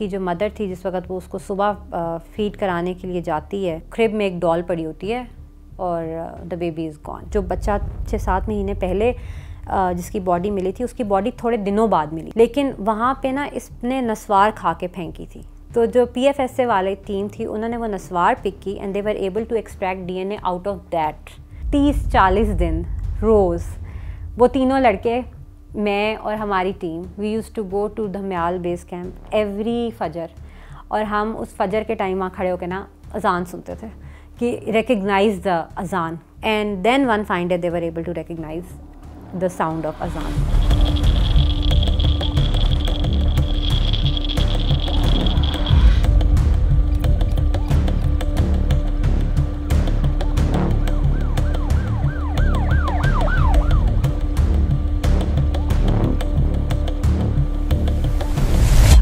उसकी जो मदर थी, जिस वक्त वो उसको सुबह फीड कराने के लिए जाती है, क्रिब में एक डॉल पड़ी होती है और द बेबी इज़ गॉन। जो बच्चा 6-7 महीने पहले जिसकी बॉडी मिली थी, उसकी बॉडी थोड़े दिनों बाद मिली, लेकिन वहाँ पे ना इसने नस्वार खा के फेंकी थी। तो जो PFSA वाली टीम थी, उन्होंने वो नस्वार पिक की and they were able to extract DNA out of that. 30-40 दिन रोज़ वो तीनों लड़के, मैं और हमारी टीम, we use to go to Dhamyal base camp every फजर, और हम उस फजर के टाइम वहाँ खड़े होकर ना अजान सुनते थे कि recognise the azaan, and then one fine day they were able to recognise the sound of azaan.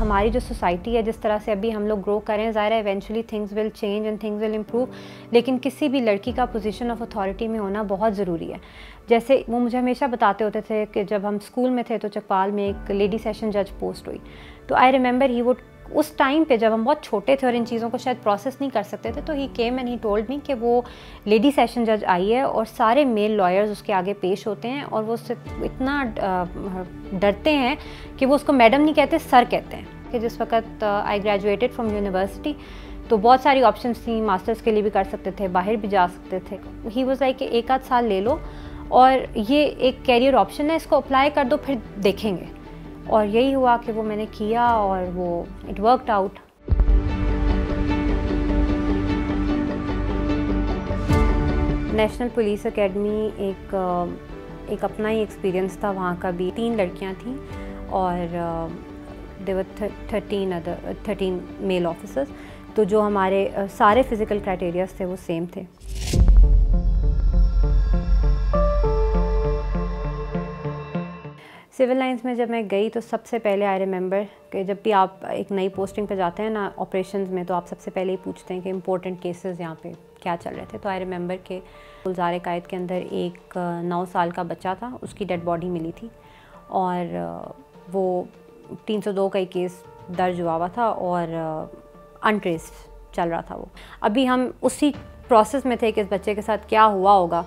हमारी जो सोसाइटी है, जिस तरह से अभी हम लोग ग्रो करें, ज़ाहिर है eventually things will change and things will improve, लेकिन किसी भी लड़की का पोजीशन ऑफ अथॉरिटी में होना बहुत ज़रूरी है। जैसे वो मुझे हमेशा बताते होते थे कि जब हम स्कूल में थे तो चकपाल में एक लेडी सेशन जज पोस्ट हुई, तो आई रिमेंबर ही वुड, उस टाइम पे जब हम बहुत छोटे थे और इन चीज़ों को शायद प्रोसेस नहीं कर सकते थे, तो ही came and he told me कि वो लेडी सेशन जज आई है और सारे मेल लॉयर्स उसके आगे पेश होते हैं और वो उससे इतना डरते हैं कि वो उसको मैडम नहीं कहते, सर कहते हैं। कि जिस वक्त आई ग्रेजुएटेड फ्रॉम यूनिवर्सिटी, तो बहुत सारी ऑप्शंस थी, मास्टर्स के लिए भी कर सकते थे, बाहर भी जा सकते थे। ही वाज लाइक कि 1-8 साल ले लो और ये एक कैरियर ऑप्शन है, इसको अप्लाई कर दो, फिर देखेंगे। और यही हुआ कि वो मैंने किया और वो it worked out. National police academy एक अपना ही एक्सपीरियंस था वहाँ का भी। 3 लड़कियाँ थीं और दे वर 13 मेल ऑफिसर्स, तो जो हमारे सारे फिज़िकल क्राइटेरियाज थे वो सेम थे। सिविल लाइंस में जब मैं गई तो सबसे पहले आई रिमेंबर कि जब भी आप एक नई पोस्टिंग पे जाते हैं ना ऑपरेशंस में, तो आप सबसे पहले ही पूछते हैं कि इम्पोर्टेंट केसेस यहाँ पे क्या चल रहे थे। तो आई रिमेंबर कि गुलजार कायद के अंदर एक 9 साल का बच्चा था, उसकी डेड बॉडी मिली थी और वो 302 का ही केस दर्ज हुआ था और अनट्रेस्ड चल रहा था वो। अभी हम उसी प्रोसेस में थे कि इस बच्चे के साथ क्या हुआ होगा,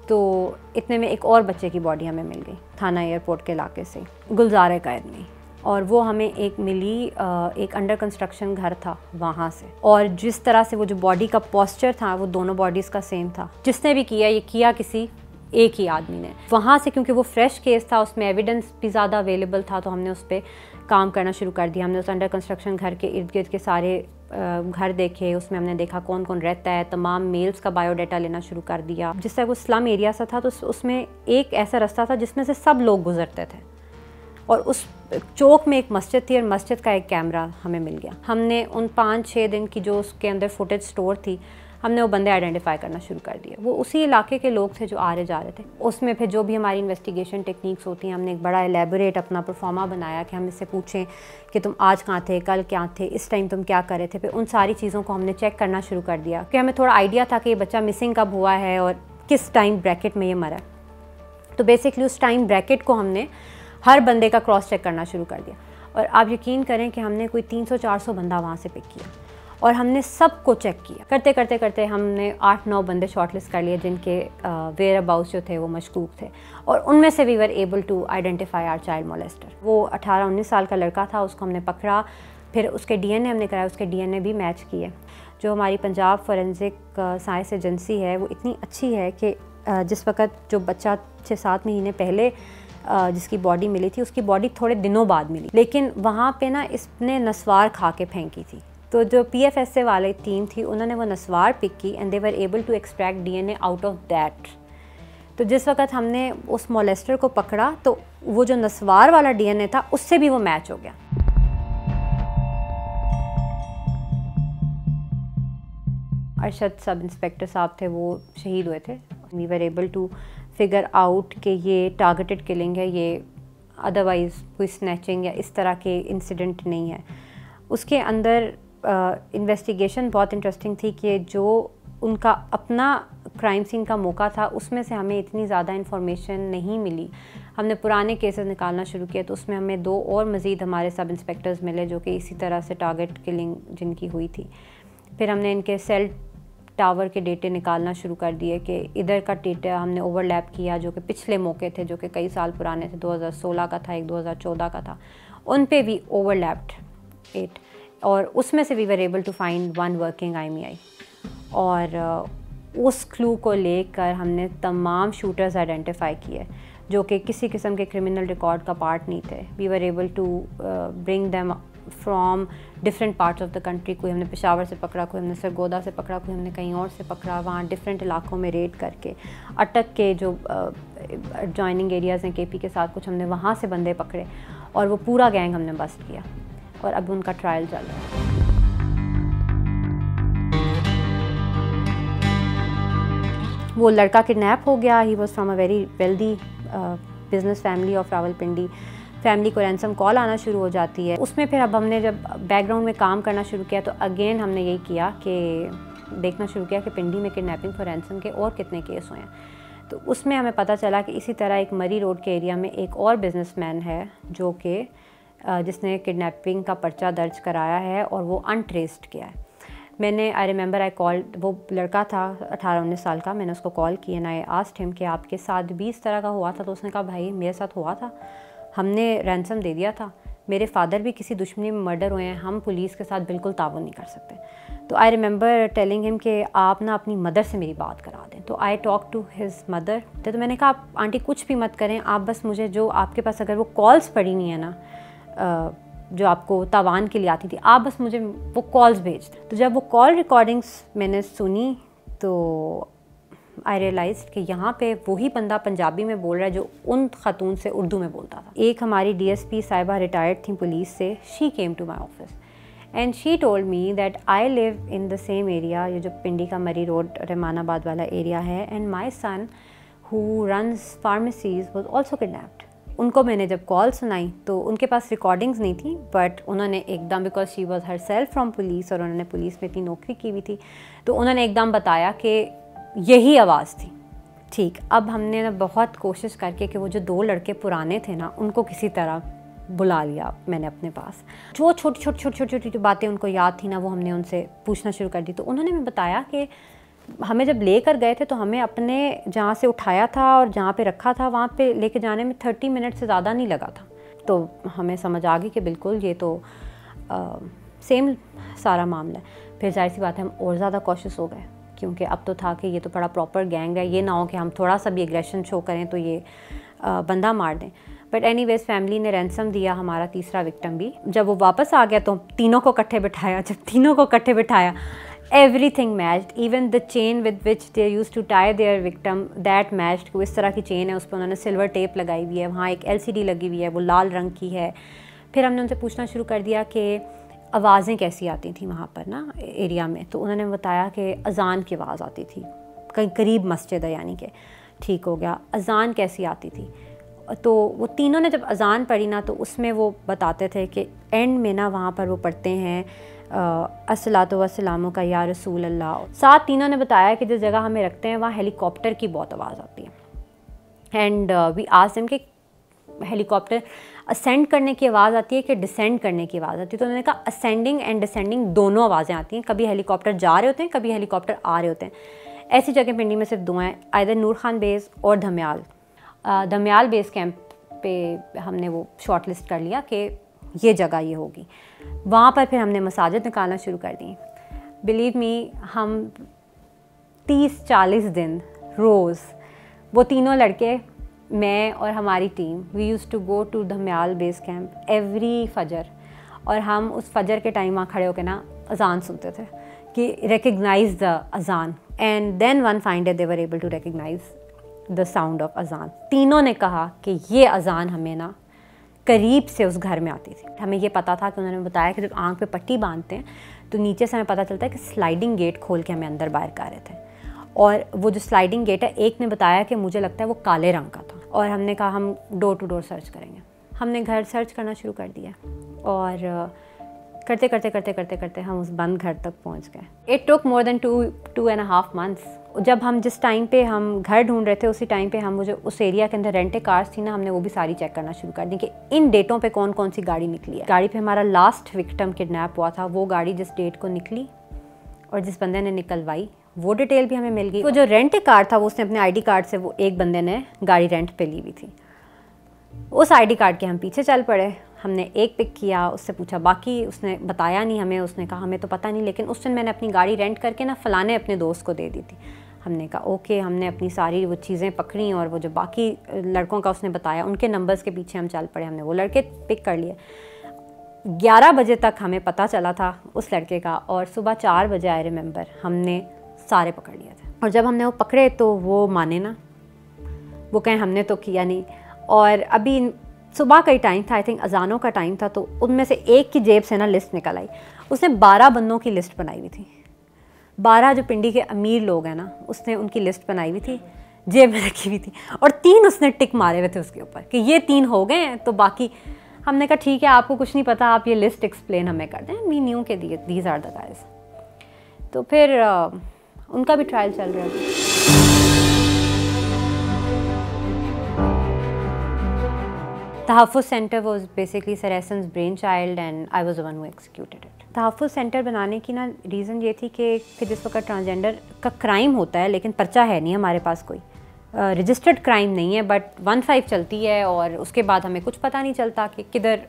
तो इतने में एक और बच्चे की बॉडी हमें मिल गई थाना एयरपोर्ट के इलाके से, गुलजार कायद में, और वो हमें एक मिली एक अंडर कंस्ट्रक्शन घर था वहाँ से। और जिस तरह से वो जो बॉडी का पोस्चर था वो दोनों बॉडीज़ का सेम था। जिसने भी किया ये किया किसी एक ही आदमी ने। वहाँ से क्योंकि वो फ्रेश केस था, उसमें एविडेंस भी ज़्यादा अवेलेबल था, तो हमने उस पर काम करना शुरू कर दिया। हमने उस अंडर कंस्ट्रक्शन घर के इर्द गिर्द के सारे घर देखे, उसमें हमने देखा कौन कौन रहता है, तमाम मेल्स का बायोडाटा लेना शुरू कर दिया। जिस तरह वो स्लम एरिया सा था, तो उसमें एक ऐसा रास्ता था जिसमें से सब लोग गुजरते थे और उस चौक में एक मस्जिद थी और मस्जिद का एक कैमरा हमें मिल गया। हमने उन 5-6 दिन की जो उसके अंदर फुटेज स्टोर थी, हमने वो बंदे आइडेंटिफाई करना शुरू कर दिया। वो उसी इलाके के लोग थे जो आ रहे जा रहे थे। उसमें फिर जो भी हमारी इन्वेस्टिगेशन टेक्निक्स होती हैं, हमने एक बड़ा एलेबोरेट अपना परफॉर्मा बनाया कि हम इससे पूछें कि तुम आज कहाँ थे, कल क्या थे, इस टाइम तुम क्या कर रहे थे। फिर उन सारी चीज़ों को हमने चेक करना शुरू कर दिया कि हमें थोड़ा आइडिया था कि ये बच्चा मिसिंग कब हुआ है और किस टाइम ब्रैकेट में ये मरा है। तो बेसिकली उस टाइम ब्रैकेट को हमने हर बंदे का क्रॉस चेक करना शुरू कर दिया और आप यकीन करें कि हमने कोई 300-400 बंदा वहाँ से पिक किया और हमने सबको चेक किया। करते करते करते हमने 8-9 बंदे शॉर्टलिस्ट कर लिए जिनके वेयर अबाउट्स जो थे वो मशकूक थे और उनमें से we were able to identify our child molester. वो 18-19 साल का लड़का था, उसको हमने पकड़ा, फिर उसके DNA हमने कराया, उसके DNA भी मैच किए। जो हमारी पंजाब फॉरेंसिक साइंस एजेंसी है वो इतनी अच्छी है कि जिस वक्त जो बच्चा 6-7 महीने पहले जिसकी बॉडी मिली थी, उसकी बॉडी थोड़े दिनों बाद मिली, लेकिन वहाँ पे ना इसने नस्वार खा के फेंकी थी। तो जो PFSA वाली टीम थी, उन्होंने वो नस्वार पिक की and they were able to extract DNA out of that. तो जिस वक्त हमने उस मोलेस्टर को पकड़ा तो वो जो नस्वार वाला DNA था उससे भी वो मैच हो गया। अरशद सब इंस्पेक्टर साहब थे, वो शहीद हुए थे। We were able to figure out कि ये टारगेटेड किलिंग है, ये अदरवाइज़ कोई स्नैचिंग या इस तरह के इंसिडेंट नहीं है। उसके अंदर इन्वेस्टिगेशन बहुत इंटरेस्टिंग थी कि जो उनका अपना क्राइम सीन का मौका था उसमें से हमें इतनी ज़्यादा इंफॉर्मेशन नहीं मिली। हमने पुराने केसेस निकालना शुरू किए तो उसमें हमें 2 और मज़ीद हमारे सब इंस्पेक्टर्स मिले जो कि इसी तरह से टारगेट किलिंग जिनकी हुई थी। फिर हमने इनके सेल टावर के डेटे निकालना शुरू कर दिए कि इधर का डेटा हमने ओवरलैप किया जो कि पिछले मौके थे, जो कि कई साल पुराने थे, 2016 का था, एक 2014 का था, उन पे भी ओवरलैप्ड इट, और उसमें से we were able to find 1 working IMEI। और उस क्लू को लेकर हमने तमाम शूटर्स आइडेंटिफाई किए जो कि किसी किस्म के क्रिमिनल रिकॉर्ड का पार्ट नहीं थे। We were able to bring them from different parts of the country. कोई हमने पेशावर से पकड़ा, कोई हमने सरगोदा से पकड़ा, कोई हमने कहीं और से पकड़ा। वहाँ डिफरेंट इलाकों में रेड करके अटक के जो जॉइनिंग एरियाज़ हैं KP के साथ, कुछ हमने वहाँ से बंदे पकड़े और वो पूरा गैंग हमने बस्ट किया और अब उनका ट्रायल चल रहा है। वो लड़का किडनैप हो गया। He was from a very wealthy business family of Rawalpindi. Family को रैंसम कॉल आना शुरू हो जाती है। उसमें फिर अब हमने जब बैकग्राउंड में काम करना शुरू किया तो अगेन हमने यही किया कि देखना शुरू किया कि पिंडी में किडनैपिंग फॉर रैंसम के और कितने केस हुए हैं। तो उसमें हमें पता चला कि इसी तरह एक मरी रोड के एरिया में एक और बिजनेसमैन है जो कि जिसने किडनैपिंग का पर्चा दर्ज कराया है और वो अनट्रेस्ड किया है। मैंने आई रिमेंबर आई कॉल्ड, वो लड़का था 18-19 साल का, मैंने उसको कॉल किया ना, आई आस्क्ड हिम कि आपके साथ भी इस तरह का हुआ था? तो उसने कहा भाई मेरे साथ हुआ था, हमने रैंसम दे दिया था, मेरे फादर भी किसी दुश्मनी में मर्डर हुए हैं, हम पुलिस के साथ बिल्कुल ताउन नहीं कर सकते। तो आई रिमेंबर टेलिंग हिम कि आप ना अपनी मदर से मेरी बात करा दें। तो I talk to his mother. तो मैंने कहा आप आंटी कुछ भी मत करें, आप बस मुझे जो आपके पास अगर वो कॉल्स पड़ी नहीं है ना जो आपको तावान के लिए आती थी, आप बस मुझे वो कॉल्स भेज दें। तो जब वो कॉल रिकॉर्डिंग्स मैंने सुनी तो आई रियलाइज कि यहाँ पे वही बंदा पंजाबी में बोल रहा है जो उन खातून से उर्दू में बोलता था। एक हमारी DSP साहिबा रिटायर्ड थी पुलिस से, she came to my office and she told me that I live in the same area, ये जो पिंडी का मरी रोड रहमानाबाद वाला एरिया है, and my son who runs pharmacies was also kidnapped. उनको मैंने जब कॉल सुनाई तो उनके पास रिकॉर्डिंग्स नहीं थी, बट उन्होंने एकदम, because she was her self from police और उन्होंने पुलिस में इतनी नौकरी की हुई थी, तो उन्होंने एकदम बताया कि यही आवाज़ थी। ठीक, अब हमने ना बहुत कोशिश करके कि वो जो 2 लड़के पुराने थे ना उनको किसी तरह बुला लिया मैंने अपने पास। जो छोटी बातें उनको याद थी ना वो हमने उनसे पूछना शुरू कर दी। तो उन्होंने मैं बताया कि हमें जब लेकर गए थे तो हमें अपने जहाँ से उठाया था और जहाँ पे रखा था वहाँ पे लेके जाने में 30 मिनट से ज़्यादा नहीं लगा था। तो हमें समझ आ गई कि बिल्कुल ये तो सेम सारा मामला है। फिर जाहिर सी बात है हम और ज़्यादा कॉशियस हो गए, क्योंकि अब तो था कि ये तो बड़ा प्रॉपर गैंग है, ये ना हो कि हम थोड़ा सा भी एग्रेशन शो करें तो ये बंदा मार दें। बट एनीवेज फैमिली ने रैंसम दिया हमारा तीसरा विक्टिम भी। जब वो वापस आ गया तो तीनों को इकट्ठे बिठाया। जब तीनों को इकट्ठे बिठाया everything matched, even the chain with which they used to tie their victim, that matched। वो इस तरह की चेन है, उस पर उन्होंने सिल्वर टेप लगाई हुई है, वहाँ एक LCD लगी हुई है, वो लाल रंग की है। फिर हमने उनसे पूछना शुरू कर दिया कि आवाज़ें कैसी आती थी वहाँ पर ना एरिया में। तो उन्होंने बताया कि अजान की आवाज़ आती थी, कहीं करीब मस्जिद है, यानी कि ठीक हो गया। अजान कैसी आती थी? तो वो तीनों ने जब अजान पढ़ी ना तो उसमें वो बताते थे कि एंड में ना वहाँ पर वो पढ़ते हैं अस्सलातु वस्सलामु का या रसूल अल्लाह। साथ तीनों ने बताया कि जिस जगह हमें रखते हैं वहाँ हेलीकॉप्टर की बहुत आवाज़ आती है। एंड वी आस्क्ड हिम कि हेलीकॉप्टर असेंड करने की आवाज़ आती है कि डिसेंड करने की आवाज़ आती है? तो उन्होंने कहा असेंडिंग एंड डिसेंडिंग दोनों आवाज़ें आती हैं। कभी हेलीकॉप्टर जा रहे होते हैं, कभी हेलीकॉप्टर आ रहे होते हैं। ऐसी जगह पिंडी में सिर्फ 2 हैं, आइदर नूर खान बेस और धमियाल। धमियाल बेस कैंप पे हमने वो शॉर्ट लिस्ट कर लिया कि ये जगह ये होगी। वहाँ पर फिर हमने मसाजिद निकालना शुरू कर दी। बिलीव मी, हम 30-40 दिन रोज़ वो तीनों लड़के, मैं और हमारी टीम, we use to go to Dhamial base camp every फजर, और हम उस फजर के टाइम वहाँ खड़े होकर ना अजान सुनते थे कि recognise the azaan. And then one fine day they were able to recognise the sound of azaan. तीनों ने कहा कि ये अजान हमें ना करीब से उस घर में आती थी। हमें ये पता था कि उन्होंने बताया कि जब आँख पे पट्टी बांधते हैं तो नीचे से हमें पता चलता है कि स्लाइडिंग गेट खोल के हमें अंदर बाहर कर रहे थे। और वो जो स्लाइडिंग गेट है, एक ने बताया कि मुझे लगता है वो काले रंग का था। और हमने कहा हम डोर टू डोर सर्च करेंगे। हमने घर सर्च करना शुरू कर दिया और करते करते करते करते करते हम उस बंद घर तक पहुंच गए। It took more than 2.5 months. जब हम जिस टाइम पे हम घर ढूंढ रहे थे उसी टाइम पे हम मुझे उस एरिया के अंदर रेंटेड कार्स थी ना, हमने वो भी सारी चेक करना शुरू कर दी कि इन डेटों पे कौन कौन सी गाड़ी निकली है। गाड़ी पे हमारा लास्ट विक्टिम किडनैप हुआ था, वो गाड़ी जिस डेट को निकली और जिस बंदे ने निकलवाई वो डिटेल भी हमें मिल गई। वो जो रेंटेड कार था वो उसने अपने आईडी कार्ड से, वो एक बंदे ने गाड़ी रेंट पे ली हुई थी, उस आईडी कार्ड के हम पीछे चल पड़े। हमने एक पिक किया, उससे पूछा, बाकी उसने बताया नहीं हमें, उसने कहा हमें तो पता नहीं, लेकिन उस दिन मैंने अपनी गाड़ी रेंट करके ना फलाने अपने दोस्त को दे दी थी। हमने कहा ओके, हमने अपनी सारी वो चीज़ें पकड़ी और वो जो बाकी लड़कों का उसने बताया उनके नंबर्स के पीछे हम चल पड़े। हमने वो लड़के पिक कर लिए। 11 बजे तक हमें पता चला था उस लड़के का, और सुबह 4 बजे आई रिमेंबर हमने सारे पकड़ लिए थे। और जब हमने वो पकड़े तो वो माने ना, वो कहें हमने तो किया नहीं। और अभी सुबह का ही टाइम था, आई थिंक अजानों का टाइम था, तो उनमें से एक की जेब से ना लिस्ट निकल आई। उसने 12 बंदों की लिस्ट बनाई हुई थी, 12 जो पिंडी के अमीर लोग हैं ना, उसने उनकी लिस्ट बनाई हुई थी, जेब में रखी हुई थी, और 3 उसने टिक मारे हुए थे उसके ऊपर कि ये 3 हो गए हैं, तो बाकी हमने कहा ठीक है, आपको कुछ नहीं पता, आप ये लिस्ट एक्सप्लेन हमें कर दें। वी न्यू के दीज आर द गाइज। तो फिर उनका भी ट्रायल चल रहा था। तहफ़्फ़ुज़ centre was basically Sir Ehsan's brainchild and I was the one who executed it. तहफ़्फ़ुज़ सेंटर बनाने की ना रीज़न ये थी कि जिस वक्त ट्रांसजेंडर का क्राइम होता है, लेकिन पर्चा है नहीं हमारे पास, कोई रजिस्टर्ड क्राइम नहीं है, बट 1-5 चलती है और उसके बाद हमें कुछ पता नहीं चलता कि किधर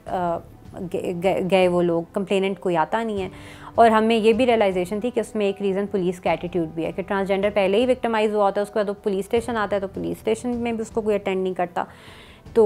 गए वो लोग, कंप्लेनेंट कोई आता नहीं है। और हमें ये भी रियलाइजेशन थी कि उसमें एक रीज़न पुलिस का एटीट्यूड भी है कि ट्रांसजेंडर पहले ही विक्टिमाइज़ हुआ होता है, उसके बाद वो पुलिस स्टेशन आता है तो पुलिस स्टेशन में भी उसको कोई अटेंड नहीं करता। तो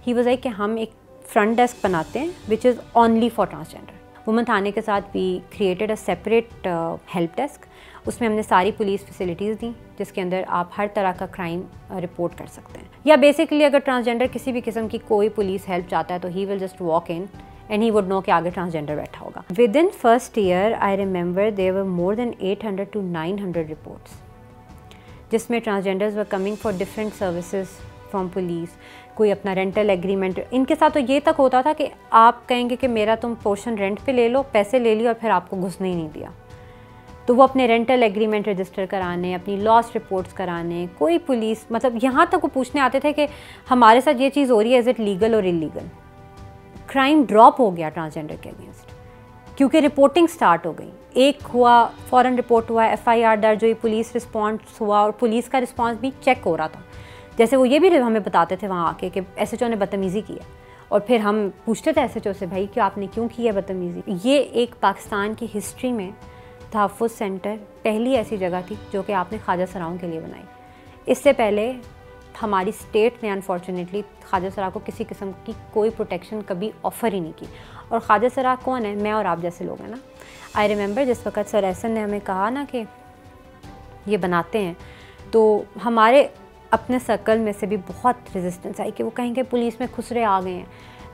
ही वाज लाइक कि हम एक फ्रंट डेस्क बनाते हैं which is only for transgender. Women थाने के साथ we created a separate help desk. उसमें हमने सारी पुलिस फैसिलिटीज़ दी जिसके अंदर आप हर तरह का क्राइम रिपोर्ट कर सकते हैं। या बेसिकली अगर ट्रांसजेंडर किसी भी किस्म की कोई पुलिस हेल्प चाहता है तो he will just walk in and he would know कि आगे ट्रांसजेंडर बैठा होगा। Within first year I remember there were more than 800 to 900 reports, जिसमें transgenders were coming for different services from police. कोई अपना रेंटल एग्रीमेंट, इनके साथ तो ये तक होता था कि आप कहेंगे कि मेरा तुम पोर्शन रेंट पे ले लो, पैसे ले लिए और फिर आपको घुसने ही नहीं दिया, तो वो अपने रेंटल एग्रीमेंट रजिस्टर कराने, अपनी लॉस रिपोर्ट्स कराने, कोई पुलिस मतलब यहाँ तक वो पूछने आते थे कि हमारे साथ ये चीज़ हो रही है, इज़ इट लीगल और इलीगल। क्राइम ड्रॉप हो गया ट्रांसजेंडर के अगेंस्ट क्योंकि रिपोर्टिंग स्टार्ट हो गई। एक हुआ, फ़ौरन रिपोर्ट हुआ, FIR दर्ज हुई, पुलिस रिस्पॉन्स हुआ और पुलिस का रिस्पॉन्स भी चेक हो रहा था। जैसे वो ये भी हमें बताते थे वहाँ आके कि SHO ने बदतमीज़ी की है, और फिर हम पूछते थे SHO से, भाई कि आपने क्यों की है बदतमीज़ी। ये एक पाकिस्तान की हिस्ट्री में तहफ़्फ़ुज़ सेंटर पहली ऐसी जगह थी जो कि आपने ख्वाजा सराओं के लिए बनाई। इससे पहले हमारी स्टेट ने अनफॉर्चुनेटली ख्वाजा सरा को किसी किस्म की कोई प्रोटेक्शन कभी ऑफ़र ही नहीं की। और ख्वाजा सरा कौन है? मैं और आप जैसे लोग हैं ना। आई रिमेंबर जिस वक्त सर एहसन ने हमें कहा ना कि ये बनाते हैं, तो हमारे अपने सर्कल में से भी बहुत रेजिस्टेंस आई कि वो कहेंगे पुलिस में खुसरे आ गए हैं।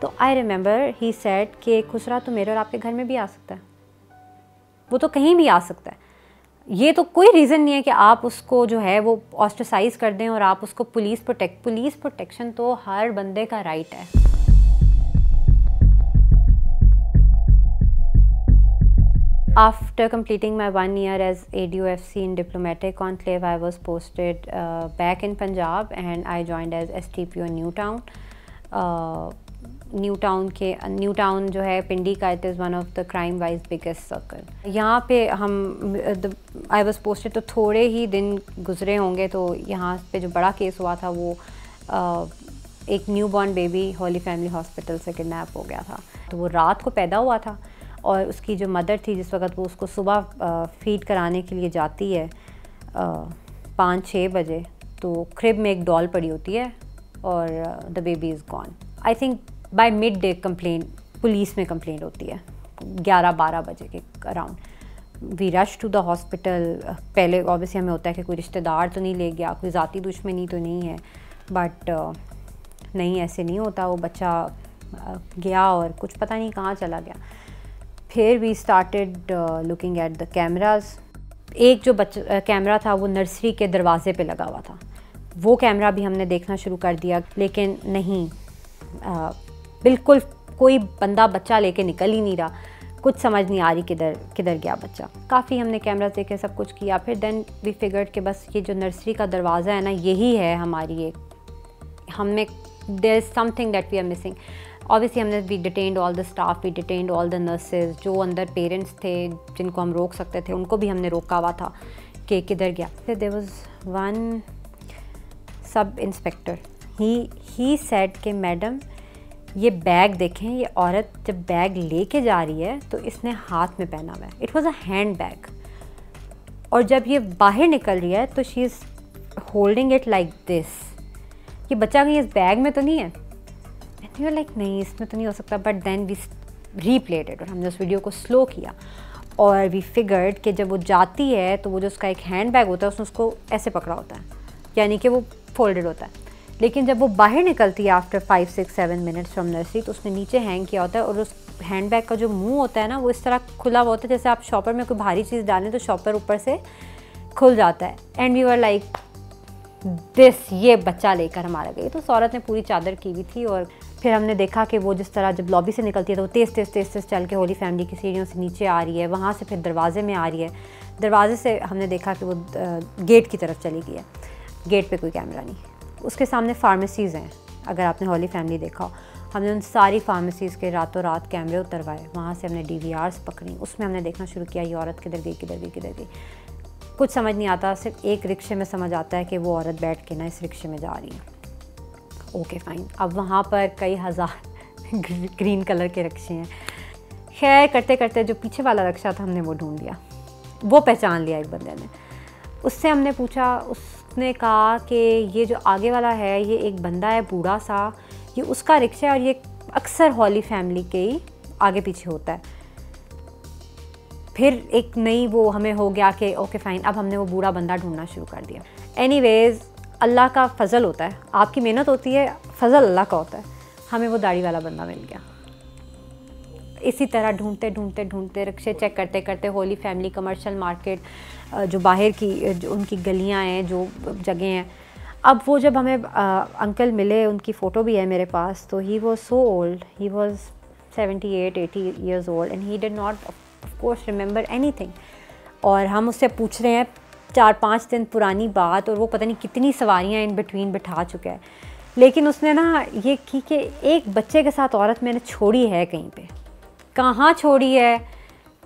तो आई रिमेंबर ही सेड कि खुसरा तो मेरे और आपके घर में भी आ सकता है, वो तो कहीं भी आ सकता है। ये तो कोई रीज़न नहीं है कि आप उसको जो है वो ऑस्ट्रेसाइज कर दें और आप उसको पुलिस प्रोटेक्शन तो हर बंदे का राइट है। After completing my 1 year as ADOFC in diplomatic conclave, I was posted back in Punjab and I joined as STPO Newtown. Newtown जो है पिंडी का, it is one of the crime wise biggest circle. यहाँ पे हम I was posted तो थोड़े ही दिन गुजरे होंगे, तो यहाँ पे जो बड़ा केस हुआ था वो एक new born baby Holi family hospital से किडनैप हो गया था। तो वो रात को पैदा हुआ था और उसकी जो मदर थी जिस वक्त वो उसको सुबह फीड कराने के लिए जाती है 5-6 बजे, तो क्रिब में एक डॉल पड़ी होती है और the baby is gone. I think by midday police में कंप्लेंट होती है 11-12 बजे के around. We rush to the hospital. पहले ऑब्वियसली हमें होता है कि कोई रिश्तेदार तो नहीं ले गया, कोई ज़ाती दुश्मनी तो नहीं है, बट नहीं, ऐसे नहीं होता। वो बच्चा गया और कुछ पता नहीं कहाँ चला गया। फिर we started looking at the cameras. एक जो कैमरा था वो नर्सरी के दरवाजे पे लगा हुआ था, वो कैमरा भी हमने देखना शुरू कर दिया, लेकिन नहीं, बिल्कुल कोई बंदा बच्चा लेके निकल ही नहीं रहा, कुछ समझ नहीं आ रही किधर किधर गया बच्चा। काफ़ी हमने कैमरा देखे, सब कुछ किया, फिर देन वी फिगर्ड कि बस ये जो नर्सरी का दरवाज़ा है ना, यही है हमारी एक, हमें there is something that we are missing. Obviously हमने we detained all the staff, we detained all the nurses, जो अंदर पेरेंट्स थे जिनको हम रोक सकते थे उनको भी हमने रोका हुआ था कि किधर गया। फिर there was one sub inspector, he said कि मैडम ये बैग देखें, ये औरत जब बैग लेके जा रही है तो इसने हाथ में पहना हुआ है, it was a hand bag, और जब ये बाहर निकल रही है तो she is holding it like this, ये बच्चा कहीं इस बैग में तो नहीं है। एंड यू आर लाइक नहीं इसमें तो नहीं हो सकता, बट देन वी रीप्लेड इट, और हमने उस वीडियो को स्लो किया और वी फिगर्ड कि जब वो जाती है तो वो जो उसका एक हैंड बैग होता है उसने उसको ऐसे पकड़ा होता है, यानी कि वो फोल्डेड होता है, लेकिन जब वो बाहर निकलती है आफ्टर 5, 6, 7 मिनट्स फ्रॉम नर्सरी तो उसने नीचे हैंग किया होता है, और उस हैंड बैग का जो मुंह होता है ना वो इस तरह खुला हुआ होता है जैसे आप शॉपर में कोई भारी चीज़ डालें तो शॉपर ऊपर से खुल जाता है। And we were like this, ये बच्चा लेकर हमारा गई। तो उस औरत ने पूरी चादर की हुई थी, और फिर हमने देखा कि वो जिस तरह जब लॉबी से निकलती है तो वो तेज़ तेज़ तेज़ तेज़ चल के होली फैमिली की सीढ़ियों से नीचे आ रही है, वहाँ से फिर दरवाजे में आ रही है, दरवाजे से हमने देखा कि वो गेट की तरफ चली गई है, गेट पे कोई कैमरा नहीं। उसके सामने फार्मेसीज़ हैं, अगर आपने होली फैमिली देखा हो, हमने उन सारी फार्मेसीज़ के रातों रात कैमरे उतरवाए, वहाँ से हमने DVRs पकड़ी, उसमें हमने देखना शुरू किया ये औरत किधर गई किधर गई किधर गई। कुछ समझ नहीं आता, सिर्फ एक रिक्शे में समझ आता है कि वो औरत बैठ के ना इस रिक्शे में जा रही है। ओके फाइन, अब वहाँ पर कई हज़ार ग्रीन कलर के रिक्शे हैं। खैर करते करते जो पीछे वाला रिक्शा था हमने वो ढूंढ लिया, वो पहचान लिया एक बंदे ने। उससे हमने पूछा, उसने कहा कि ये जो आगे वाला है ये एक बंदा है बूढ़ा सा, ये उसका रिक्शा है और ये अक्सर हॉली फैमिली के ही आगे पीछे होता है। फिर एक नई वो हमें हो गया कि ओके फ़ाइन, अब हमने वो बूढ़ा बंदा ढूंढना शुरू कर दिया। एनीवेज़ अल्लाह का फ़ज़ल होता है, आपकी मेहनत होती है, फ़ज़ल अल्लाह का होता है। हमें वो दाढ़ी वाला बंदा मिल गया। इसी तरह ढूंढते ढूंढते ढूंढते रिक्शे चेक करते करते होली फैमिली कमर्शियल मार्केट, जो बाहर की जो उनकी गलियां हैं, जो जगह हैं, अब वो जब हमें अंकल मिले, उनकी फ़ोटो भी है मेरे पास, तो he was so old, he was 78-80 years old and he did not of course remember anything. और हम उससे पूछ रहे हैं 4-5 दिन पुरानी बात, और वो पता नहीं कितनी सवारियाँ इन बिटवीन बिठा चुका है, लेकिन उसने ना ये की कि एक बच्चे के साथ औरत मैंने छोड़ी है कहीं पे, कहाँ छोड़ी है,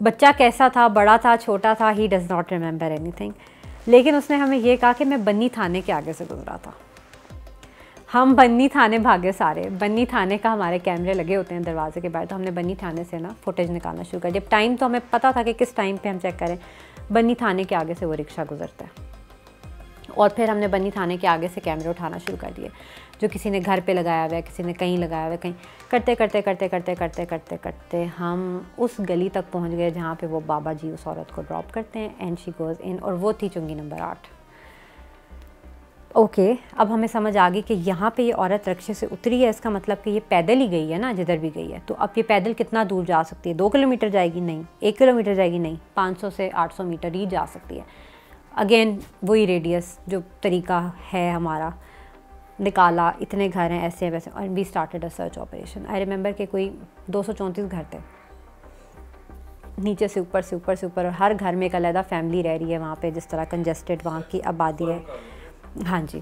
बच्चा कैसा था, बड़ा था छोटा था, he does not remember anything. लेकिन उसने हमें ये कहा कि मैं बन्नी थाने के आगे से गुजरा था। हम बन्नी थाने भागे सारे, बन्नी थाने का हमारे कैमरे लगे होते हैं दरवाजे के बाहर, तो हमने बन्नी थाने से ना फुटेज निकालना शुरू कर दिया। टाइम तो हमें पता था कि किस टाइम पे हम चेक करें, बन्नी थाने के आगे से वो रिक्शा गुजरता है, और फिर हमने बन्नी थाने के आगे से कैमरे उठाना शुरू कर दिए, जो किसी ने घर पे लगाया हुआ है, किसी ने कहीं लगाया हुआ है, कहीं करते करते करते करते करते करते करते हम उस गली तक पहुंच गए जहाँ पे वो बाबा जी उस औरत को ड्रॉप करते हैं, एंड शी गोज़ इन, और वो थी चुंगी नंबर 8। ओके, अब हमें समझ आ गई कि यहाँ पे ये औरत रिक्शे से उतरी है, इसका मतलब कि ये पैदल ही गई है ना, जिधर भी गई है। तो अब ये पैदल कितना दूर जा सकती है? 2 किलोमीटर जाएगी? नहीं। 1 किलोमीटर जाएगी? नहीं। 500 से 800 मीटर ही जा सकती है। अगेन वही रेडियस जो तरीका है हमारा, निकाला, इतने घर हैं, ऐसे वैसे, और we started a search operation. I remember कि कोई 234 घर थे, नीचे से ऊपर से ऊपर से ऊपर, और हर घर में एक अलग फैमिली रह रही है वहाँ पे, जिस तरह कंजेस्टेड वहाँ की आबादी है। हाँ जी,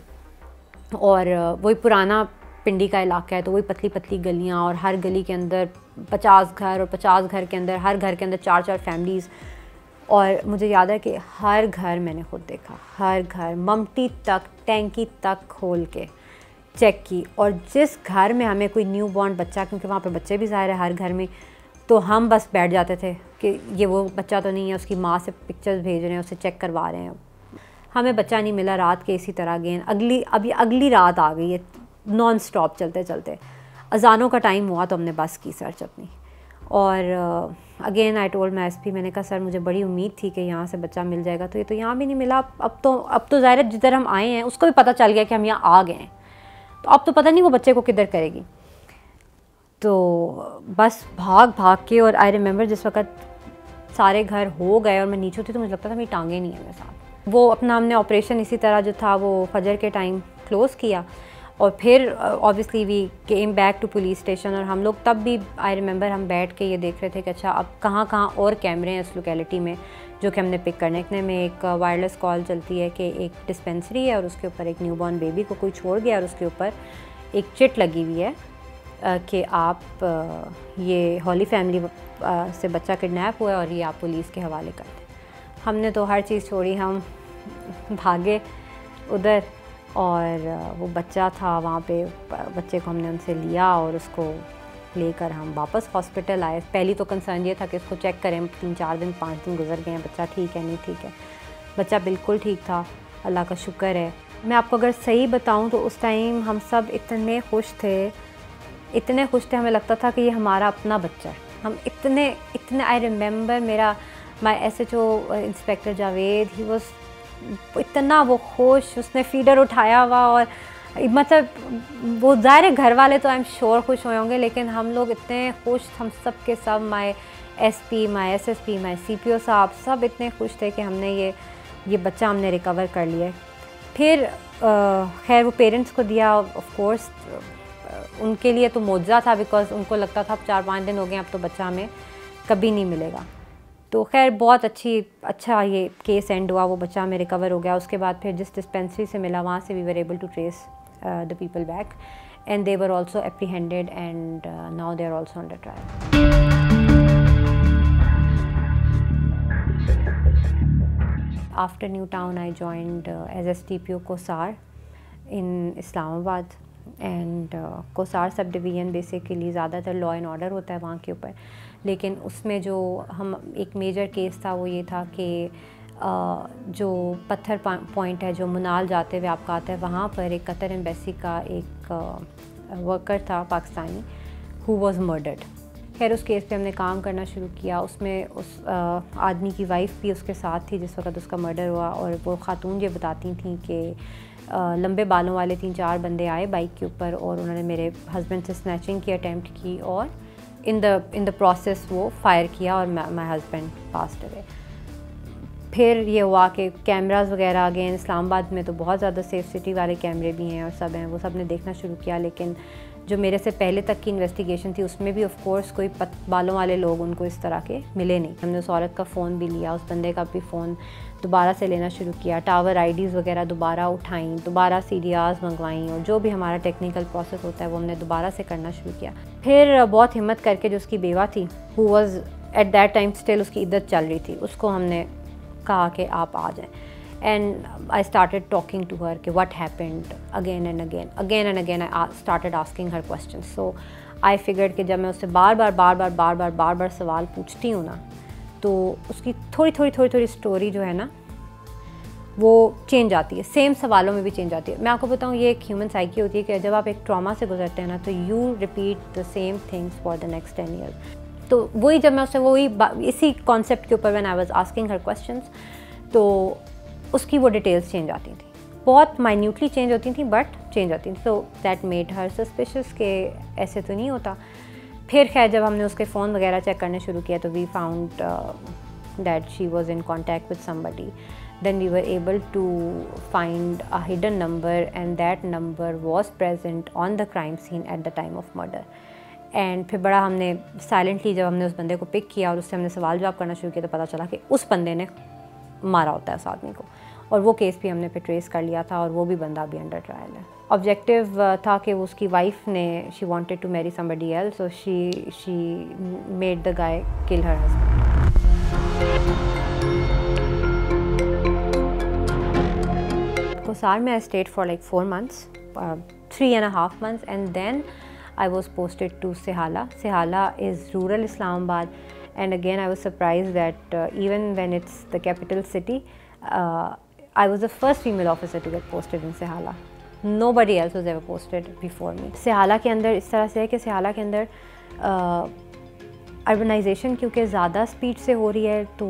और वही पुराना पिंडी का इलाका है, तो वही पतली पतली गलियाँ, और हर गली के अंदर 50 घर, और 50 घर के अंदर हर घर के अंदर 4-4 फैमिलीज़। और मुझे याद है कि हर घर मैंने खुद देखा, हर घर, ममटी तक, टैंकी तक खोल के चेक की। और जिस घर में हमें कोई न्यू बॉर्न बच्चा, क्योंकि वहाँ पे बच्चे भी ज़ाहिर है हर घर में, तो हम बस बैठ जाते थे कि ये वो बच्चा तो नहीं है, उसकी माँ से पिक्चर्स भेज रहे हैं, उसे चेक करवा रहे हैं। हमें बच्चा नहीं मिला, रात के इसी तरह गेन अगली रात आ गई है, नॉन स्टॉप चलते चलते। अजानों का टाइम हुआ तो हमने बस की सर्च अपनी। और again I told my SP, मैंने कहा सर मुझे बड़ी उम्मीद थी कि यहाँ से बच्चा मिल जाएगा, तो ये तो यहाँ भी नहीं मिला। अब तो ज़ाहिर है जिधर हम आए हैं उसको भी पता चल गया कि हम यहाँ आ गए हैं, तो अब तो पता नहीं वो बच्चे को किधर करेगी। तो बस भाग भाग के, और आई रिमेंबर जिस वक्त सारे घर हो गए और मैं नीचे थी तो मुझे लगता था मेरी टांगें नहीं है मेरे साथ। वो अपना हमने ऑपरेशन इसी तरह जो था वो फजर के टाइम क्लोज़ किया, और फिर obviously we came back to police station, और हम लोग तब भी आई रिमेंबर हम बैठ के ये देख रहे थे कि अच्छा अब कहाँ कहाँ और कैमरे हैं इस लोकेलिटी में जो कि हमने पिक करने। इतने में एक वायरलेस कॉल चलती है कि एक डिस्पेंसरी है और उसके ऊपर एक न्यूबॉर्न बेबी को कोई छोड़ गया और उसके ऊपर एक चिट लगी हुई है कि आप ये हॉली फैमिली से बच्चा किडनैप हुआ है और ये आप पुलिस के हवाले कर दें। हमने तो हर चीज़ छोड़ी, हम भागे उधर, और वो बच्चा था वहाँ पे, बच्चे को हमने उनसे लिया और उसको लेकर हम वापस हॉस्पिटल आए। पहली तो कंसर्न ये था कि इसको चेक करें, 3-4 दिन 5 दिन गुजर गए हैं, बच्चा ठीक है नहीं ठीक है। बच्चा बिल्कुल ठीक था, अल्लाह का शुक्र है। मैं आपको अगर सही बताऊं तो उस टाइम हम सब इतने खुश थे, हमें लगता था कि ये हमारा अपना बच्चा है। हम इतने आई रिमेंबर मेरा my SHO inspector Javed, he was इतना वो खुश, उसने फीडर उठाया हुआ, और मतलब वो ज़ाहिर घर वाले तो आई एम श्योर खुश हुए होंगे, लेकिन हम लोग इतने खुश, हम सब के सब, my SP, my SSP, my CPO साहब, सब इतने खुश थे कि हमने ये बच्चा हमने रिकवर कर लिया। फिर खैर वो पेरेंट्स को दिया, ऑफ कोर्स उनके लिए तो मौजज़ा था, बिकॉज़ उनको लगता था अब 4-5 दिन हो गए, अब तो बच्चा हमें कभी नहीं मिलेगा। तो खैर बहुत अच्छा ये केस एंड हुआ, वो बच्चा हमें रिकवर हो गया। उसके बाद फिर जिस डिस्पेंसरी से मिला वहाँ से we were able to trace the people back, and they were also apprehended, and now they are also under trial. After New Town, I joined as STPO Kosar in Islamabad, and Kosar subdivision basically ज़्यादातर law and order होता है वहाँ के ऊपर, लेकिन उसमें जो हम एक मेजर केस था वो ये था कि जो पत्थर पॉइंट है जो मुनाल जाते हुए आपका आता है, वहाँ पर एक कतर एम्बेसी का एक वर्कर था पाकिस्तानी हु वाज मर्डर्ड। खैर उस केस पे हमने काम करना शुरू किया। उसमें उस आदमी की वाइफ भी उसके साथ थी जिस वक्त उसका मर्डर हुआ, और वो खातून ये बताती थी कि लंबे बालों वाले 3-4 बंदे आए बाइक के ऊपर और उन्होंने मेरे हस्बैंड से स्नैचिंग की अटैम्प्ट की, और इन द प्रोसेस वो फायर किया और माय हस्बैंड पास्ड अवे। फिर ये हुआ कि कैमरास वगैरह आ गए। इस्लामाबाद में तो बहुत ज़्यादा सेफ सिटी वाले कैमरे भी हैं और सब हैं, वो सब ने देखना शुरू किया। लेकिन जो मेरे से पहले तक की इन्वेस्टिगेशन थी उसमें भी ऑफ कोर्स कोई बालों वाले लोग उनको इस तरह के मिले नहीं। हमने उस औरत का फ़ोन भी लिया, उस बंदे का भी फ़ोन दोबारा से लेना शुरू किया, टावर IDs वगैरह दोबारा उठाई, दोबारा CDRs मंगवाई, और जो भी हमारा टेक्निकल प्रोसेस होता है वो हमने दोबारा से करना शुरू किया। फिर बहुत हिम्मत करके जो उसकी बेवा थी, who was at that time still उसकी इद्दत चल रही थी, उसको हमने कहा कि आप आ जाएं। And I started talking to her कि what happened again and again I started asking her questions. So I figured कि जब मैं उससे बार बार सवाल पूछती हूँ ना, तो उसकी थोड़ी स्टोरी जो है ना वो चेंज आती है, सेम सवालों में भी चेंज आती है। मैं आपको बताऊँ ये एक ह्यूमन साइकी होती है कि जब आप एक ट्रॉमा से गुजरते हैं ना तो you repeat the same things for the next 10 years। तो वही जब मैं उससे इसी कॉन्सेप्ट के ऊपर when I was asking her questions, तो उसकी वो डिटेल्स चेंज आती थी, बहुत माइन्यूटली चेंज होती थी बट चेंज आती थी। So that made her suspicious के ऐसे तो नहीं होता। फिर खैर जब हमने उसके फ़ोन वगैरह चेक करने शुरू किया तो we found that she was in contact with somebody, then we were able to find a hidden number and that number was present on the crime scene at the time of murder. And फिर बड़ा हमने silently जब हमने उस बंदे को pick किया और उससे हमने सवाल जवाब करना शुरू किया तो पता चला कि उस बंदे ने मारा होता है उस आदमी को, और वो केस भी हमने पे ट्रेस कर लिया था और वो भी बंदा भी अंडर ट्रायल है। ऑब्जेक्टिव था कि उसकी वाइफ ने she wanted to marry somebody else, so she made the guy kill her husband. Kosar में I stayed for like 4 months, 3.5 months, and then I was posted to Sehala. Sehala is rural Islamabad, and again I was surprised that even when it's the capital city, I was the first female officer to get posted in Sehala. Nobody else was ever posted before me. Sehala के अंदर इस तरह से है कि Sehala के अंदर urbanisation क्योंकि ज़्यादा स्पीड से हो रही है, तो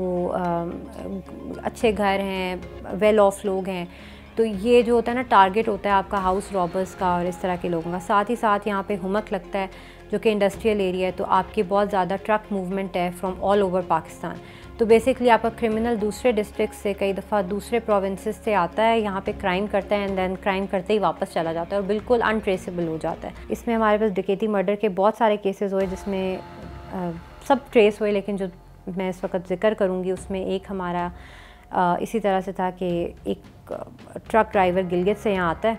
अच्छे घर हैं, वेल ऑफ लोग हैं, तो ये जो होता है ना टारगेट होता है आपका हाउस रॉबर्स का और इस तरह के लोगों का। साथ ही साथ यहाँ पे हुमक लगता है, जो कि इंडस्ट्रियल एरिया है, तो आपकी बहुत ज़्यादा ट्रक मूवमेंट है फ्रॉम ऑल ओवर पाकिस्तान। तो बेसिकली आपका क्रिमिनल दूसरे डिस्ट्रिक्ट से, कई दफ़ा दूसरे प्रोविंसेस से आता है, यहाँ पे क्राइम करता है एंड देन क्राइम करते ही वापस चला जाता है और बिल्कुल अनट्रेसेबल हो जाता है। इसमें हमारे पास डकैती मर्डर के बहुत सारे केसेस हुए जिसमें सब ट्रेस हुए, लेकिन जो मैं इस वक्त ज़िक्र करूँगी उसमें एक हमारा इसी तरह से था कि एक ट्रक ड्राइवर गिलगित से यहाँ आता है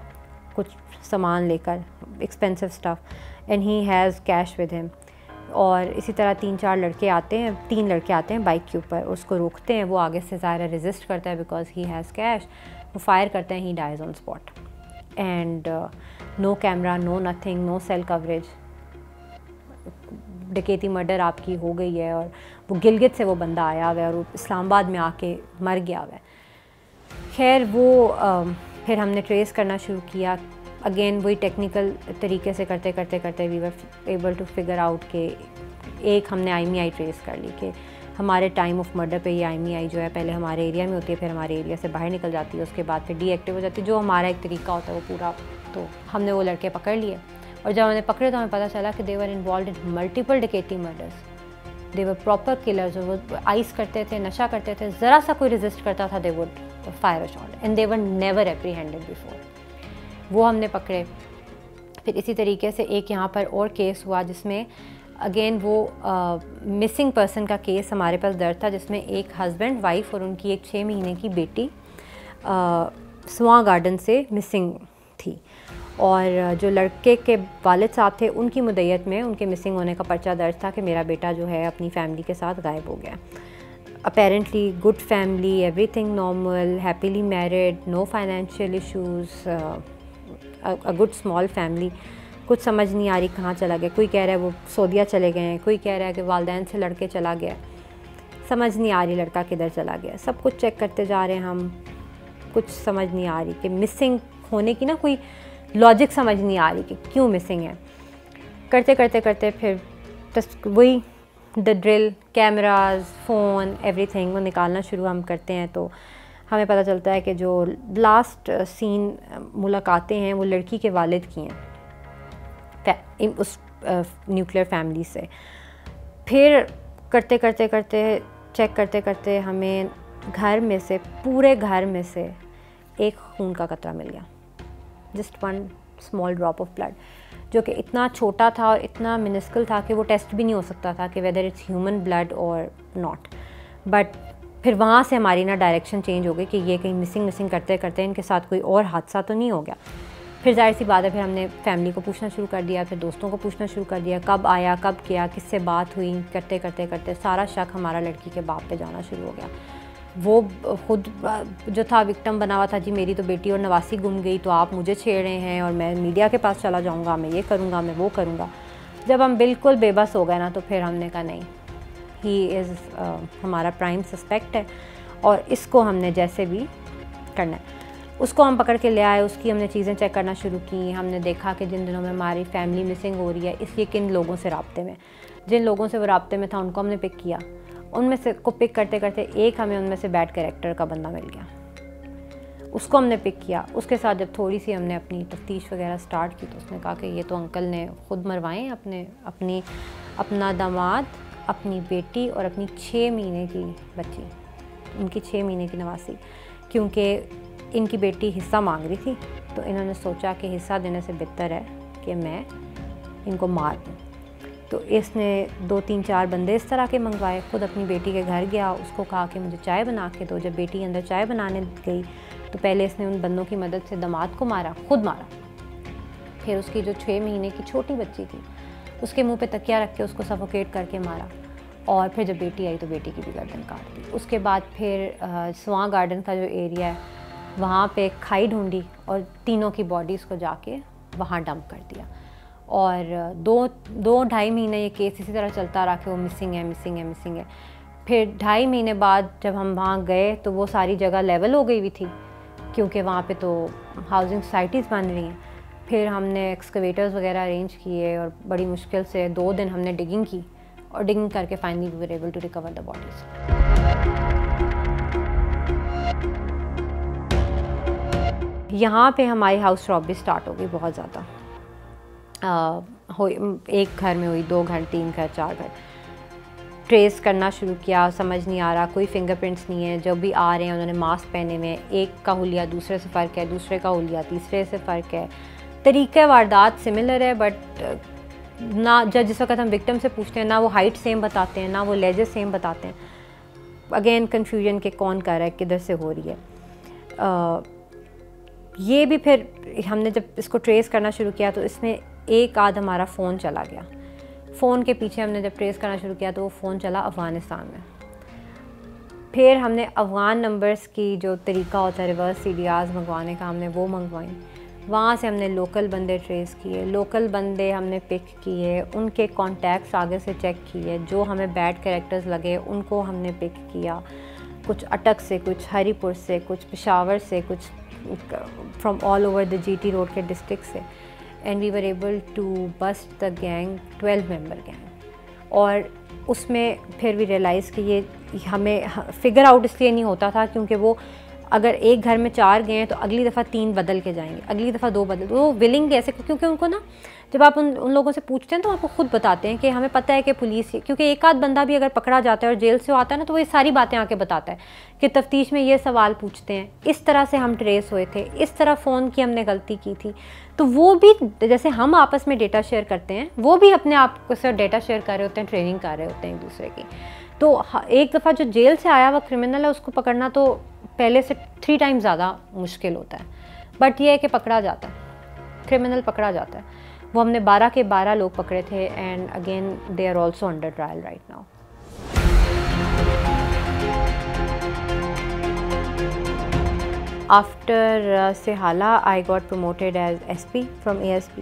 कुछ सामान लेकर, expensive stuff, and he has cash with him. और इसी तरह 3 लड़के आते हैं बाइक के ऊपर, उसको रोकते हैं, वो आगे से ज़ाहिर रेजिस्ट करता है बिकॉज ही हैज़ कैश, वो फायर करते हैं, he dies on spot and no camera, no nothing, no cell coverage, डकैती मर्डर आपकी हो गई है। और वो गिलगित से वो बंदा आया हुआ है और वो इस्लामाबाद में आके मर गया हुआ है। खैर वो फिर हमने ट्रेस करना शुरू किया, अगेन वही टेक्निकल तरीके से करते we were able to figure out कि एक हमने IMEI ट्रेस कर ली कि हमारे टाइम ऑफ मर्डर पे ये IMEI जो है पहले हमारे एरिया में होती है, फिर हमारे एरिया से बाहर निकल जाती है, उसके बाद फिर डीएक्टिव हो जाती है, जो हमारा एक तरीका होता है वो पूरा। तो हमने वो लड़के पकड़ लिए और जब हमने पकड़े तो हमें पता चला कि दे वर इन्वॉल्व इन मल्टीपल डकैती मर्डर्स, दे वर प्रॉपर किलर्स। और वो आइस करते थे, नशा करते थे, ज़रा सा कोई रेजिस्ट करता था they would fire a shot and they were never apprehended before. वो हमने पकड़े। फिर इसी तरीके से एक यहाँ पर और केस हुआ जिसमें अगेन वो मिसिंग पर्सन का केस हमारे पास दर्ज था, जिसमें एक हस्बैंड, वाइफ और उनकी एक 6 महीने की बेटी स्वां गार्डन से मिसिंग थी। और जो लड़के के वालिद साहब थे उनकी मुद्दत में उनके मिसिंग होने का पर्चा दर्ज था कि मेरा बेटा जो है अपनी फैमिली के साथ गायब हो गया। Apparently good family, everything normal, happily married, no financial issues, a good small family. कुछ समझ नहीं आ रही कहाँ चला गया, कोई कह रहा है वो सऊदीया चले गए हैं, कोई कह रहा है कि वालिदैन से लड़के चला गया, समझ नहीं आ रही लड़का किधर चला गया। सब कुछ चेक करते जा रहे हैं हम, कुछ समझ नहीं आ रही कि मिसिंग होने की ना कोई लॉजिक समझ नहीं आ रही कि क्यों मिसिंग है। करते करते करते फिर वही the drill, cameras, phone, everything वो निकालना शुरू हम करते हैं। तो हमें पता चलता है कि जो लास्ट सीन मुलाकातें हैं वो लड़की के वालिद की हैं उस न्यूक्लियर फैमिली से। फिर करते करते करते चेक करते करते हमें घर में से, पूरे घर में से एक खून का कतरा मिल गया, just 1 small drop of blood, जो कि इतना छोटा था और इतना मिनिस्कल था कि वो टेस्ट भी नहीं हो सकता था कि वेदर इट्स ह्यूमन ब्लड और नॉट। बट फिर वहाँ से हमारी ना डायरेक्शन चेंज हो गई कि ये कहीं मिसिंग करते करते इनके साथ कोई और हादसा तो नहीं हो गया। फिर जाहिर सी बात है, फिर हमने फैमिली को पूछना शुरू कर दिया, फिर दोस्तों को पूछना शुरू कर दिया, कब आया, कब किया, किससे बात हुई। करते करते करते सारा शक हमारा लड़की के बाप पे जाना शुरू हो गया। वो खुद जो था विक्टिम बना हुआ था, जी मेरी तो बेटी और नवासी गुम गई, तो आप मुझे छेड़ रहे हैं और मैं मीडिया के पास चला जाऊँगा, मैं ये करूँगा, मैं वो करूँगा। जब हम बिल्कुल बेबस हो गए ना, तो फिर हमने कहा नहीं, ही इज़ हमारा प्राइम सस्पेक्ट है और इसको हमने जैसे भी करना है। उसको हम पकड़ के ले आए, उसकी हमने चीज़ें चेक करना शुरू की। हमने देखा कि जिन दिनों में हमारी फैमिली मिसिंग हो रही है, इसलिए किन लोगों से राब्ते में, जिन लोगों से वो राब्ते में था उनको हमने पिक किया। उनमें से को पिक करते करते एक हमें उनमें से बैड कैरेक्टर का बंदा मिल गया, उसको हमने पिक किया। उसके साथ जब थोड़ी सी हमने अपनी तफ्तीश वगैरह स्टार्ट की तो उसने कहा कि ये तो अंकल ने ख़ुद मरवाएँ अपना दामाद, अपनी बेटी और अपनी 6 महीने की बच्ची, उनकी 6 महीने की नवासी, क्योंकि इनकी बेटी हिस्सा मांग रही थी। तो इन्होंने सोचा कि हिस्सा देने से बेहतर है कि मैं इनको मार दूँ। तो इसने 2-3-4 बंदे इस तरह के मंगवाए, ख़ुद अपनी बेटी के घर गया, उसको कहा कि मुझे चाय बना के दो। जब बेटी अंदर चाय बनाने गई तो पहले इसने उन बंदों की मदद से दामाद को मारा, खुद मारा। फिर उसकी जो 6 महीने की छोटी बच्ची थी उसके मुंह पे तकिया रख के उसको सफोकेट करके मारा। और फिर जब बेटी आई तो बेटी की भी गर्दन काट दी। उसके बाद फिर स्वां गार्डन का जो एरिया है वहाँ पे खाई ढूंढी और तीनों की बॉडीज़ को जाके वहाँ डंप कर दिया। और 2-2.5 महीने ये केस इसी तरह चलता रहा कि वो मिसिंग है। फिर 2.5 महीने बाद जब हम वहाँ गए तो वो सारी जगह लेवल हो गई हुई थी, क्योंकि वहाँ पे तो हाउसिंग सोसाइटीज़ बन रही हैं। फिर हमने एक्सकवेटर्स वगैरह अरेंज किए और बड़ी मुश्किल से 2 दिन हमने डिगिंग की और डिगिंग करके finally we were able to recover the bodies. यहाँ पे हमारी हाउस रॉबरी स्टार्ट हो गई बहुत ज़्यादा। हो, एक घर में हुई, 2 घर, 3 घर, 4 घर, ट्रेस करना शुरू किया, समझ नहीं आ रहा, कोई फिंगरप्रिंट्स नहीं है, जो भी आ रहे हैं उन्होंने मास्क पहने हुए हैं, एक का हुलिया दूसरे से फ़र्क है, दूसरे का हुलिया तीसरे से फ़र्क है, तरीक़ा वारदात सिमिलर है, बट ना जिस वक्त हम विक्टिम से पूछते हैं ना वो हाइट सेम बताते हैं, ना वो लेजेस सेम बताते हैं। अगेन कन्फ्यूजन के कौन कर रहा है, किधर से हो रही है। ये भी फिर हमने जब इसको ट्रेस करना शुरू किया तो इसमें एक आध हमारा फ़ोन चला गया। फ़ोन के पीछे हमने जब ट्रेस करना शुरू किया तो वो फ़ोन चला अफ़गानिस्तान में। फिर हमने अफ़गान नंबर्स की जो तरीका होता है रिवर्स CDRs मंगवाने का, हमने वो मंगवाई। वहाँ से हमने लोकल बंदे ट्रेस किए, लोकल बंदे हमने पिक किए, उनके कॉन्टैक्ट्स आगे से चेक किए, जो हमें बैड कैरेक्टर्स लगे उनको हमने पिक किया, कुछ अटक से, कुछ हरीपुर से, कुछ पेशावर से, कुछ from all over the GT road के डिस्ट्रिक्ट से, and we were able to bust the gang, 12 member gang. और उसमें फिर भी रियलाइज़ कि ये हमें फिगर आउट इसलिए नहीं होता था क्योंकि वो अगर एक घर में 4 गए हैं तो अगली दफ़ा 3 बदल के जाएंगे, अगली दफ़ा 2 बदल, वो विलिंग ऐसे, क्योंकि उनको ना जब आप उन लोगों से पूछते हैं तो आपको खुद बताते हैं कि हमें पता है कि पुलिस, क्योंकि एक आध बंदा भी अगर पकड़ा जाता है और जेल से आता है ना तो वो ये सारी बातें आके बताता है कि तफ्तीश में ये सवाल पूछते हैं। इस तरह से हम ट्रेस हुए थे, इस तरह फ़ोन की हमने गलती की थी। तो वो भी जैसे हम आपस में डेटा शेयर करते हैं, वो भी अपने आप से डेटा शेयर कर रहे होते हैं, ट्रेनिंग कर रहे होते हैं एक दूसरे की। तो एक दफ़ा जो जेल से आया हुआ क्रिमिनल है उसको पकड़ना तो पहले से 3 टाइम्स ज़्यादा मुश्किल होता है, बट ये है कि पकड़ा जाता है, क्रिमिनल पकड़ा जाता है। वो हमने 12 के 12 लोग पकड़े थे, and again they are also under trial right now. After Sehala, I got promoted as SP from ASP,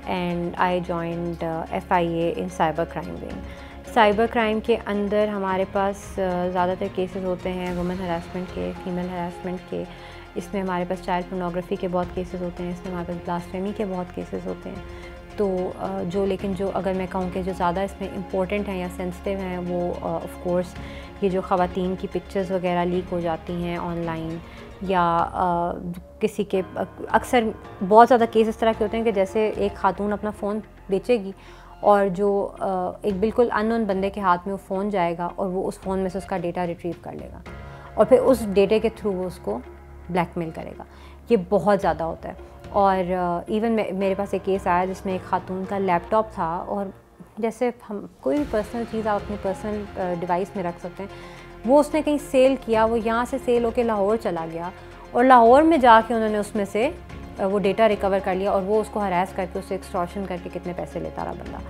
and I joined FIA in cyber crime wing. Cyber crime के अंदर हमारे पास ज़्यादातर केसेस होते हैं वुमेन हरासमेंट के, female harassment के, इसमें हमारे पास चाइल्ड पोर्नोग्राफी के बहुत केसेस होते हैं, इसमें हमारे पास ब्लास्फेमी के बहुत केसेस होते हैं। तो लेकिन जो अगर मैं कहूँ कि जो ज़्यादा इसमें इम्पोर्टेंट हैं या सेंसिटिव हैं वो ऑफ कोर्स ये जो ख़वातीन की पिक्चर्स वगैरह लीक हो जाती हैं ऑनलाइन, या किसी के अक्सर बहुत ज़्यादा केस इस तरह के होते हैं कि जैसे एक खातून अपना फ़ोन बेचेगी और जो एक बिल्कुल अननोन बंदे के हाथ में वो फ़ोन जाएगा और वो उस फ़ोन में से उसका डेटा रिट्रीव कर लेगा और फिर उस डेटे के थ्रू वो उसको ब्लैकमेल करेगा। ये बहुत ज़्यादा होता है। और इवन मेरे पास एक केस आया जिसमें एक खातून का लैपटॉप था, और जैसे हम कोई भी पर्सनल चीज़ आप अपनी पर्सनल डिवाइस में रख सकते हैं, वो उसने कहीं सेल किया, वो यहाँ से सेल होकर लाहौर चला गया और लाहौर में जाके उन्होंने उसमें से वो डेटा रिकवर कर लिया और वो उसको हरास करके उससे एक्सटॉर्शन करके कितने पैसे लेता रहा बंदा,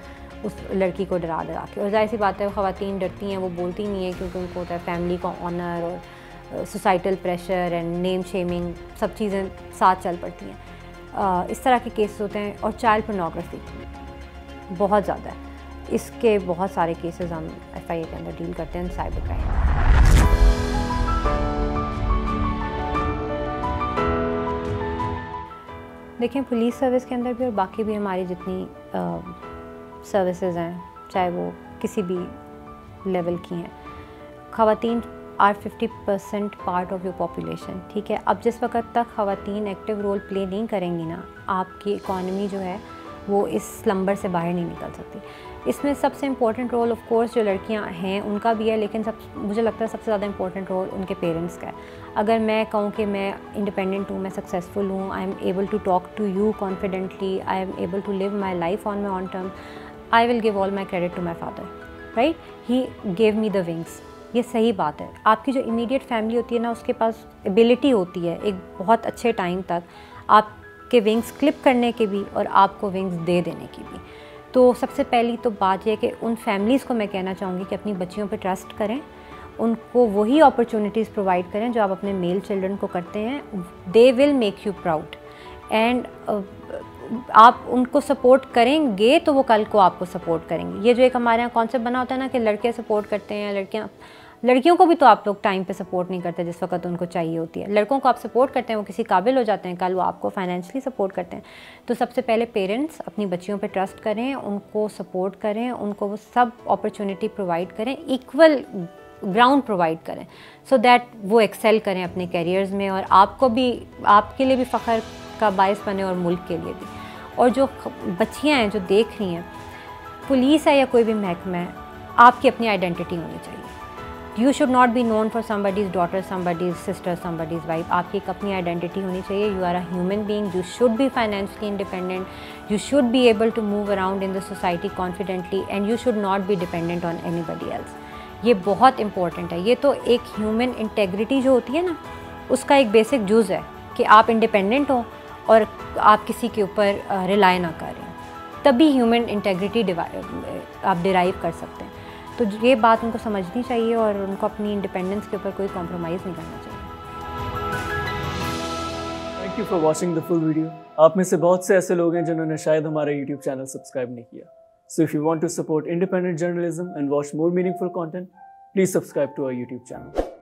उस लड़की को डरा के। और जाहिर सी बात है ख़वातीन डरती हैं, वो बोलती नहीं है क्योंकि उनको होता है फैमिली का ऑनर और societal pressure and name shaming, सब चीज़ें साथ चल पड़ती हैं। इस तरह के केसेस होते हैं। और चाइल्ड पोर्नोग्राफी बहुत ज़्यादा है, इसके बहुत सारे केसेस हम FIA के अंदर डील करते हैं साइबर क्राइम। देखें पुलिस सर्विस के अंदर भी और बाकी भी हमारी जितनी सर्विसेज हैं, चाहे वो किसी भी लेवल की हैं, ख़वातीन are 50% part of your population. ठीक है, अब जिस वक्त तक ख़वातीन एक्टिव रोल प्ले नहीं करेंगी ना, आपकी इकॉनमी जो है वो इस स्लम्बर से बाहर नहीं निकल सकती। इसमें सबसे इम्पोर्टेंट रोल ऑफ कोर्स जो लड़कियां हैं उनका भी है, लेकिन मुझे लगता है सबसे ज़्यादा इम्पोर्टेंट रोल उनके पेरेंट्स का है। अगर मैं कहूँ कि मैं इंडिपेंडेंट हूँ, मैं सक्सेसफुल हूँ, I am able to talk to you confidently, I am able to live my life on my own term, I will give all my credit to my father, right, he gave me the wings. ये सही बात है। आपकी जो immediate family होती है ना, उसके पास एबिलिटी होती है एक बहुत अच्छे टाइम तक आपके विंग्स क्लिप करने के भी और आपको विंग्स दे देने की भी। तो सबसे पहली तो बात यह कि उन फैमिलीज़ को मैं कहना चाहूँगी कि अपनी बच्चियों पे ट्रस्ट करें, उनको वही अपॉर्चुनिटीज़ प्रोवाइड करें जो आप अपने मेल चिल्ड्रन को करते हैं। They will make you proud, and आप उनको सपोर्ट करेंगे तो वो कल को आपको सपोर्ट करेंगे। ये जो एक हमारे यहाँ कॉन्सेप्ट बना होता है ना कि लड़के सपोर्ट करते हैं, लड़कियों को भी तो आप लोग टाइम पे सपोर्ट नहीं करते जिस वक्त उनको चाहिए होती है। लड़कों को आप सपोर्ट करते हैं, वो किसी काबिल हो जाते हैं, कल वो आपको फाइनेंशियली सपोर्ट करते हैं। तो सबसे पहले पेरेंट्स अपनी बच्चियों पे ट्रस्ट करें, उनको सपोर्ट करें, उनको वो सब अपॉर्चुनिटी प्रोवाइड करें, इक्वल ग्राउंड प्रोवाइड करें, सो दैट वो एक्सेल करें अपने कैरियर्स में और आपको भी, आपके लिए भी फ़ख्र का बायस बने और मुल्क के लिए भी। और जो बच्चियाँ हैं जो देख रही हैं, पुलिस है या कोई भी महकमा है, आपकी अपनी आइडेंटिटी होनी चाहिए। You should not be known for somebody's daughter, somebody's sister, somebody's wife. आपकी एक अपनी आइडेंटिटी होनी चाहिए। You are a human being, you should be financially independent, you should be able to move around in the society confidently, and you should not be dependent on anybody else. ये बहुत important है। ये तो एक human integrity जो होती है ना, उसका एक बेसिक जुज़ है कि आप इंडिपेंडेंट हो और आप किसी के ऊपर रिलाई ना करें, तभी ह्यूमन इंटेग्रिटी आप डिराइव कर सकते हैं। तो ये बात उनको समझनी चाहिए और उनको अपनी इंडिपेंडेंस के ऊपर कोई कॉम्प्रोमाइज़ नहीं करना चाहिए। Thank you for watching the full video. आप में से बहुत से ऐसे लोग हैं जिन्होंने शायद हमारा यूट्यूब चैनल सब्सक्राइब नहीं किया। So if you want to support independent journalism and watch more meaningful content, please subscribe to our YouTube channel.